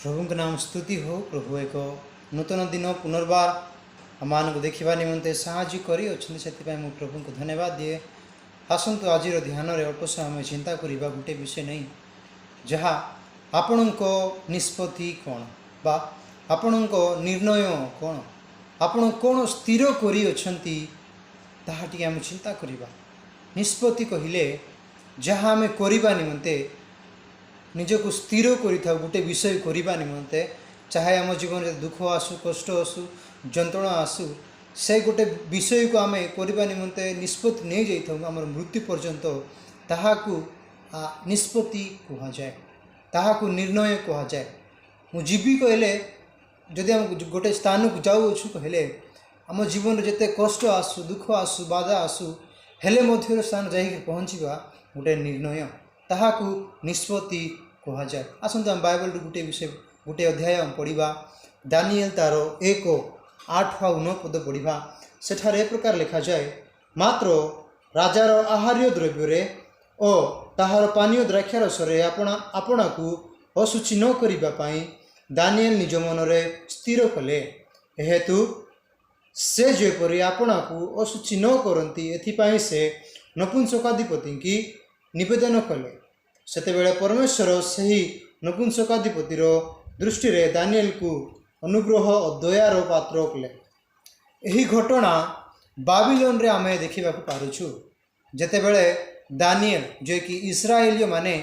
प्रभु के नाम स्तुति हो। प्रभु एक नूतन दिन पुनर्बार आम को देखा निमंते साहाय्य करी से प्रभु को धन्यवाद दिए। आसतु आज ध्यान में अल्प समय आम चिंता करवा गोटे विषय नहीं जहाँ आपण निष्पत्ति कौन बा आपण निर्णय कौन आपण कौन स्थिर करी ताहाटी आम चिंता करवा। निष्पत्ति कहले जहाँ आम करने निमंते निजक स्थिर कर गोटे विषय करने निमंते चाहे आम जीवन में दुख आसू कष्ट आसू जंत्रणा आसू से गोटे विषय को आम करने निमंते निष्पत्ति नहीं जाइए आम मृत्यु पर्यंत ताहाकू निष्पत्ति कह जाए, ताहाकू निर्णय कह जाए। मु जीवी कहले जदि आम गोटे स्थान को जाऊँ कहले आम जीवन में जिते कष्ट आसू दुख आसू बाधा आसू हेले मध्य स्थान जा पहुँचवा गोटे निर्णय ताहाकू निष्पत्ति कह जाए। आसतु आम बाइबल गोटे विषय गोटे अध्याय आम पढ़ा दानिएल तार 1:8-9 पद पढ़ा। सेठार ए प्रकार लिखा जाए, मात्र राजार आहार्य द्रव्य और ताहार पानीय द्राक्षारसरे आपना को असुचि न करने दानिएल निज मनरे स्थिर कले। हेतु से जेपरी आपना को असुचि न करती एथिपाई से नपुंसकाधिपति की निवेदन कले। सेतेबेले परमेश्वर सही नपुंसकाधिपतिर दृष्टि रे दानिएल को अनुग्रह और दयार पात्र कले। यही घटना बाबिलोन रे आमे देखा पारुछु। जेतेबेले दानिएल जो कि इस्राएलिय माने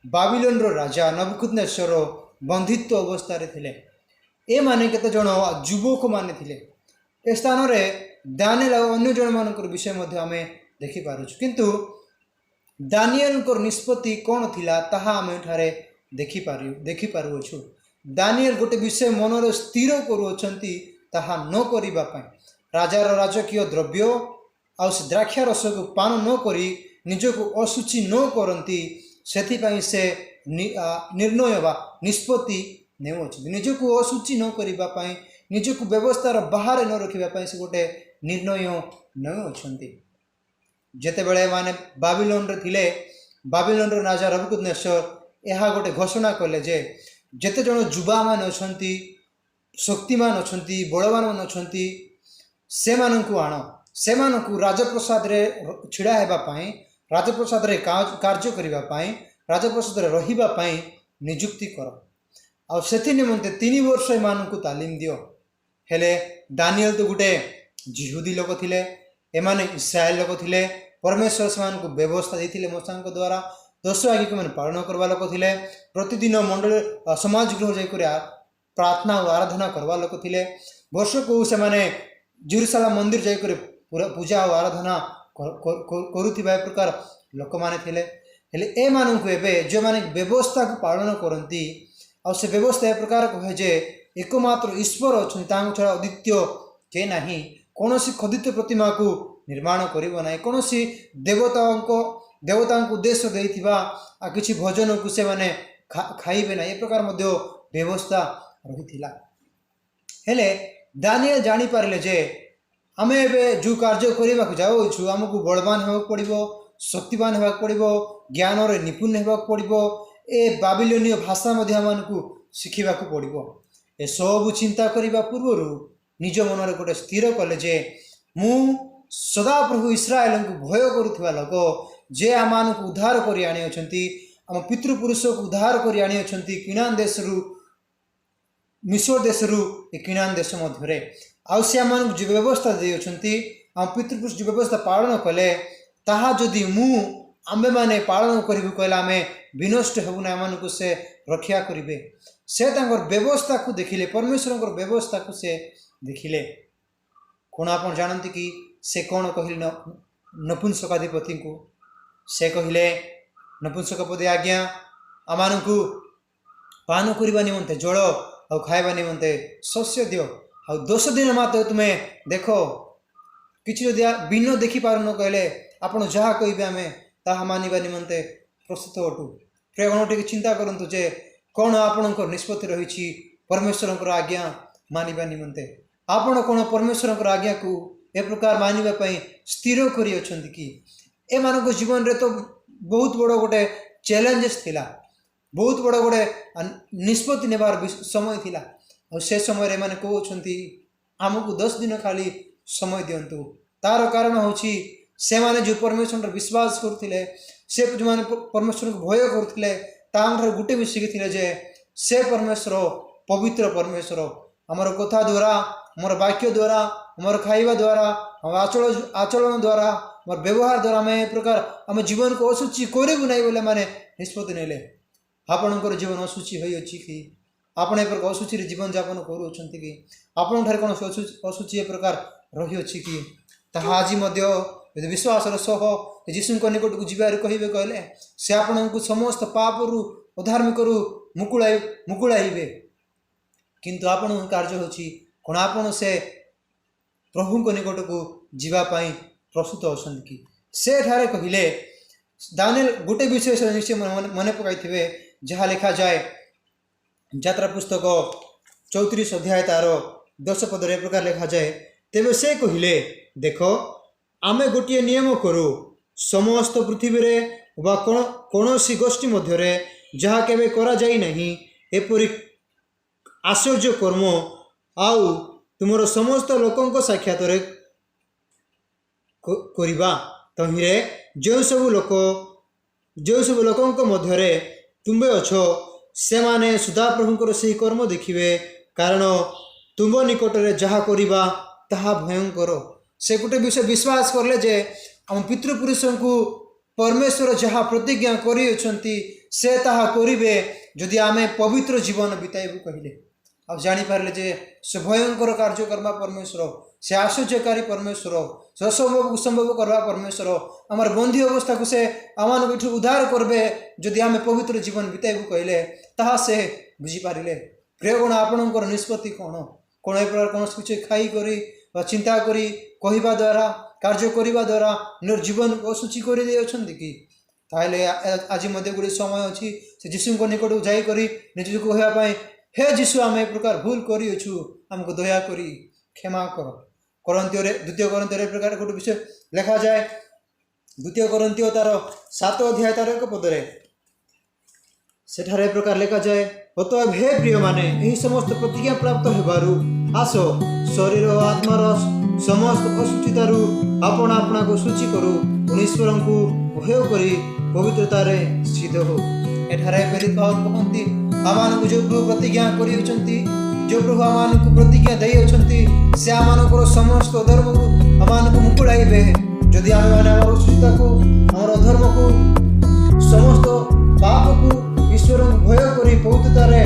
बाबिलोन रो राजा नबुकदनेस्सर बंधित्व अवस्था रे थिले। ए माने केते जण युवक माने थिले। ए स्थान रे दानिएल और अन्य जण मानकर विषय मध्ये आमे देखि पारुछु। किंतु दानिएल को निष्पत्ति कौन थिला ताहा आमे ठारे देखि पारुछु। दानिएल गोटे विषय मनर स्थिर करुअछंती ताहा न करिबा पई राजार राजकीय द्रव्य आ द्राक्षा रस को पान न करी निजको असुचि न करती से से निर्णय बा निष्पत्ति नेउछंती। निजको असुचि न करिबा पई निजको व्यवस्थार बाहर न रखिबा से गोटे निर्णय नेउछंती। जेतेबेले माने बाबिलोन रे थिले बाबिलोन रो राजा नबुकदनेस्सर यह गोटे घोषणा कले जे जेते जण युवा मान अछंती शक्तिमान अछंती बलवान मान अछंती से मानकु आण से मानकु राजप्रसाद रे छिड़ा हेबा पई राजप्रसाद रे कार्य करिबा पई राजप्रसाद रे रहिबा पई नियुक्ति कर आ सेथि निमंते 3 वर्ष मानकु तालीम दियो। हेले दानिएल तो गोटे जिहुदी लोक थिले, एमाने इस्राएल लोक थिले। परमेश्वर से व्यवस्था देते मूसा द्वारा 10 आज्ञा को पालन करवा लोक थिले। प्रतिदिन मंडल समाज गृह जाकर प्रार्थना और आराधना करवा लोक थिले। वर्ष को से माने जेरूसलम मंदिर जाकर पूजा और आराधना करुथिबा प्रकार लोक माने थिले। हेले ए मानकु एबे जो माने व्यवस्था को पालन करती और से व्यवस्था ए प्रकार कहे जे एकमात्र ईश्वर अछन तांग छड़ा अद्वितीय के नाही कोनोसी खदित प्रतिमा को निर्माण करिबो नाही कोनोसी देवता को उद्देश्य देइथिबा किछि भोजन को से माने खाइबे ना ए प्रकार मध्य व्यवस्था रहिथिला। हेले दानिएल जानी पारले जे आमे एबे जो कार्य करिबा को जाउ छु हमकु बलवान हेबाक पड़िबो, शक्तिवान हेबाक पड़िबो, ज्ञान रे निपुण हेबाक पड़िबो, ए बाबिलोनीय भाषा मध्य हमकु शिखिबा को पड़िबो। ए सब चिंता करिबा पूर्वरु निज मन रे गोटे स्थिर कले जे मु सदा प्रभु इस्राएल को भय करुवा लोक जे आम को उद्धार कर आनी अछंती आम पितृपुरुष को उद्धार कर आनी अछंती किनान देश मिस्र देश किनान देश मध्य आउ से आम जो व्यवस्था दे अछंती आम पितृपुरुष जो व्यवस्था पालन कले ताहा जदि मु आम्बे माने पालन करिबु कहला आमे विनष्ट हेबु ना आम को से रक्षा करिवे। से तांकर व्यवस्था को देखिले परमेश्वर व्यवस्था को से देखिले कौन आप जानती कि से कौन कहले नपुंसकाधिपति को से कहले नपुंसकपति आज्ञा आमान को पान करने निमंते जल आ खाइबा निमंते शस्य दियो आ 10 दिन मात्र तुम्हें देख किसी भिन्न देखि पारन कहले आपण जहाँ कहे आम ताहा मानिबा निमंते प्रस्तुत अटू। प्रिय टे चिंता करंतु जे कौन आपणकर निष्पत्ति रही परमेश्वर आज्ञा मानिबा निमंते आपण कौन परमेश्वर आज्ञा को ए प्रकार मानिबा स्थिर करी अछंती कि ए मानको जीवन रे तो बहुत बड़ गोटे चैलेंजेस थिला बहुत बड़ गोटे निष्पत्ति नेबार समय थिला और से समय मैंने कहते आमको 10 दिन खाली समय दिंतु तार कारण होची से माने जो परमेश्वर विश्वास करते से जो मैंने परमेश्वर को भय करते गोटे मिसिकी थे जे से परमेश्वर पवित्र परमेश्वर आमर कथा द्वारा आमर वाक्य द्वारा आमर खाइबा द्वारा आम आचरण द्वारा आम व्यवहार द्वारा आम ए प्रकार आम जीवन को असुचि करूँ ना बोले मैंने निष्पत्ति नेले आपणकर जीवन असुचि होइछि कि आपण ए प्रकार असुचि जीवन यापन करूँ कि आपण ठारे कौन असुचि ए प्रकार रही कि ताहा आज यदि विश्वासर सह जीशुଙ୍କ निकटକୁ ଯିବାରେ କହିବେ କହିଲେ से आपणଙ୍କୁ समस्त पापरू अधार्मिकरू मुकुड़ाइबे किंतु आपण कार्य होछि कोन आपण से प्रभुଙ୍କ निकटକୁ ଯିବା ପାଇଁ प्रस्तुत अछंती कि से ठारे कहिले दानिएल गोटे विषय से निश्चय मन पकाइथिबे जहाँ लिखा जाए यात्रा पुस्तक 34 अध्याय तार 10 पदरे प्रकार लिखा जाए तेबे से कहिले देखो आमे गोटे नियम करू समस्त पृथ्वी रे बा कौनसी गोष्ठी मध्य जहाँ केबे करा जाई नहीं एपरि आश्चर्य कर्म आउ तुमर समस्त लोकंक साक्षात करिबा तहिरे जो सब लोकंक मध्य तुम्बे अच्छो से माने सुधा प्रभुंकर से कर्म देखिए कारण तुम निकट में जहाँ करिबा ताहा भयंकर से गोटे विषय विश्वास करले जे हम पितृपुरुषों को परमेश्वर जहाँ प्रतिज्ञा करी से ताहा करिबे जदि आमे पवित्र जीवन बिताइबू कहले अब जानीपारे जे से भयंकर कार्य करवा परमेश्वर से आश्चर्यकारी परमेश्वर से असंभव कुसंभव करवा परमेश्वर आमर बंधी अवस्था को से आमान बैठू उद्धार करबे जदि आमे पवित्र जीवन बिताइबू कहले ताहा से बुझीपारे प्रियगण आपणकर निष्पत्ति कौन ए प्रकार कौन किसी खाई करी चिंता करी कहवा द्वारा कार्य करने द्वारा निर जीवन असुचि कर कि ताहले आज गोटे समय अच्छी से जीशु निकट जाकर निज को कहवाई हे जीशु आम ए प्रकार भूल करूँ आमको दया करी क्षमा करंतियों द्वितीय करंतियों प्रकार गोटे विषय लिखा जाए द्वितीय करंतियों तार 7 अध्याय तार 1 पदरे सेठारे प्रकार लिखा जाए अतएव हे प्रिय माने यही समस्त प्रतिज्ञा प्राप्त हेबारु आस शरीर और आत्मार समस्त असुचितारु आपण आपना को सूची करू ईश्वर को भय करी पवित्रतारे सिद्ध हो एठारे प्रेरित भाव कहती आमान को जो प्रभु प्रतिज्ञा करी जो प्रभु आमान को प्रतिज्ञा दे से आमान को समस्त अधर्म को आमान को मुकुड़ाइबे जदि आम मैंने आम असुचिता को आम अधर्म को समस्त पाप को ईश्वर भय करी पवित्रतारे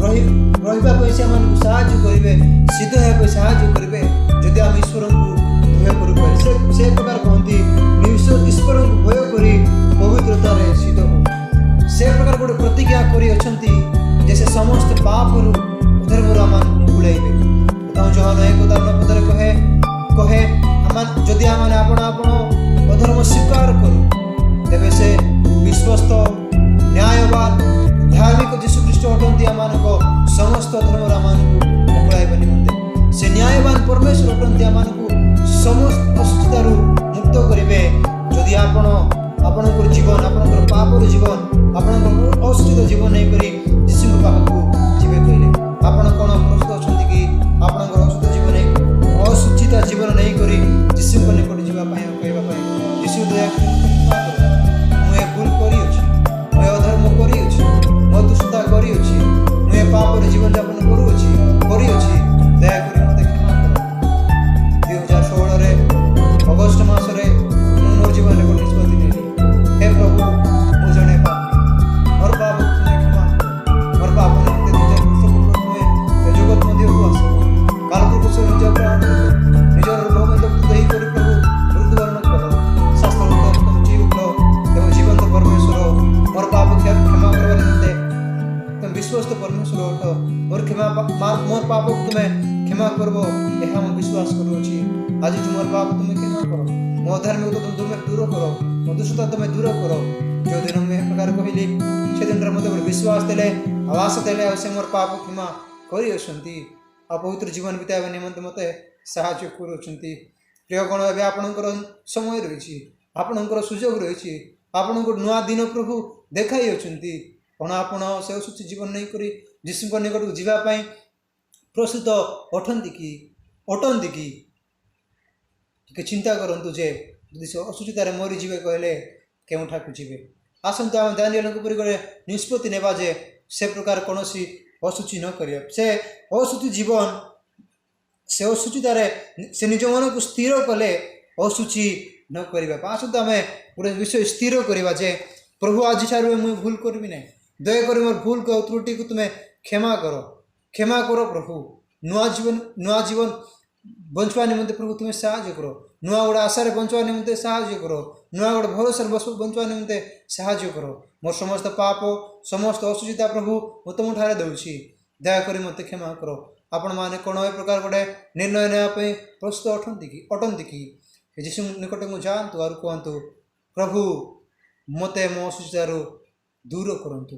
रही से आम साहाଯ୍य करेंगे सिद्ध होगा साहाଯ୍य करेंगे जदि आम ईश्वर को भय कर से प्रकार कहती ईश्वर को भय करी पवित्रतारे सिद्ध हो से प्रकार गोटे प्रतिज्ञा करी जैसे समस्त पाप धर्म बुलाइबे जहान 1:9 कहे कहे जदि आम अधर्म स्वीकार करूँ तेरे से विश्वस्त न्यायवान धार्मिक जीशु ख्रीष्ट अटंती आमान समस्त धर्म आमान मुकुड़ाइबा निमंते से न्यायवान परमेश्वर अटंती आमान समस्त असुचितार मुक्त करेंगे जदि आपणकर जीवन आपणकर पापर जीवन आपणकर असुचित जीवन नहीं करी जीशु पाखक जीवे कहले आपण कौन प्रस्तुत अच्छा कि आपणकर असुचित जीवन असुचित जीवन नहीं करी जीशु निकट जावाई कहवाई जीशु दया मुझे भूल करी मुझे अधर्म करी मो दुष्टता करी मुझे पापर जीवन यापन करुँची दया करी मत क्षमा कर 2016 अगस्ट मसरे मोर जीवन में गोटे निष्पत्ति नेली हे प्रभु मु जड़े पापी मोर पाप तुमे क्षमा मोर पाप निमित्ते 2000 वर्ष पूर्व तुमे ए जगत मध्य को आस कालपुर को निज प्राण निजर भगवंत दही कर प्रभु मृत्युवरण कल शास्त्र तुम जीव उठो एवं जीवंत परमेश्वर मोर पाप क्षमा करवा निमित्ते तुम विश्वस्त परमेश्वर उठो मोर पाप तुम्हें क्षमा करबो यह हम विश्वास करूँगी आज तुम पाप तुम्हें क्षमा करो मो धार्मिक तुम दूर करो मो दुष्टता तुम्हें दूर करो जो दिन मुझे प्रकार कहली से दिन मत विश्वास देले आवास देले से मोर पाप क्षमा करी पवित्र जीवन बिताइबा निमंते मत साहाय्य करुँच प्रिय गण ए आपणकर समय रही आपणकर सुजोग रही आपण को नुआ दिन प्रभु देखाई अछंती कोन आपण से अशुचि जीवन नहीं करी यीशु निकट को जीवा पई प्रस्तुत अटंती कि टिके चिंता करंतु जे यदि से अशुचितार मरी जीवे कहले केउठा को जीवे आसंतु आम दानिएल को परि निष्पत्ति नेबा जे से प्रकार कोनोसी अशुचि न करिया से अशुचि जीवन से अशुचितार से निज मन को स्थिर कले अशुचि न करवा आसंतु आम गोटे विषय स्थिर करवा जे प्रभु आज ठार मुझे भूल करी ना दयाक मोर भूल को त्रुटि को तुम्हें क्षमा करो प्रभु नुआ जीवन बंचवा निमंते प्रभु तुम्हें साहाय्य करो नुआ गोटे आशार बंचवा निमंते साहाय्य करो नुआ गोटे भरोसा बंचवा निमंते साहाय्य करो मोर समस्त पाप समस्त असुचिता प्रभु मु तुम ठारे दउछि दयाक मत क्षमा करो आपण माने कौन ए प्रकार गोटे निर्णय नापी प्रस्तुत अटंती कि यीशु निकट को जातु और कहतु प्रभु मते मो असुचितारू दूर करंतु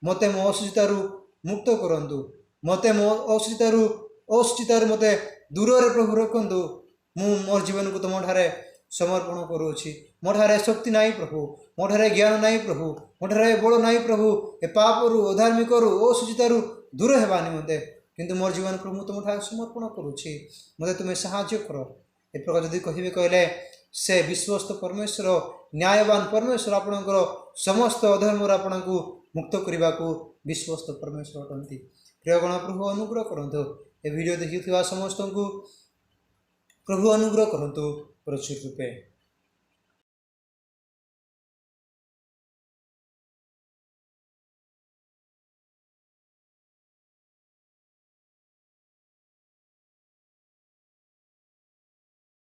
मते मो असुचितारू मुक्त करंतु मते मो असुचितारू मते दूर रे प्रभु रखंतु मु मोर जीवन को तुम ठारे समर्पण करूछि मो ठारे शक्ति नाही प्रभु मो ठारे ज्ञान नाही प्रभु मो ठारे बल नाही प्रभु ए पापरू अधार्मिकरू असुचितारू दूर हेबा निमंते किंतु मोर जीवन प्रभु तुम ठारे समर्पण करूछि मते तुम्हें साहाय्य करो ए प्रकार जदि कहिबे कहले से विश्वस्त परमेश्वर न्यायवान परमेश्वर आपणकर समस्त अधर्म आपण को मुक्त करने को विश्वस्त परमेश्वर अटंती प्रियगण प्रभु अनुग्रह करंतु ए वीडियो देखि समस्त को प्रभु अनुग्रह करंतु प्रचुर रूपे।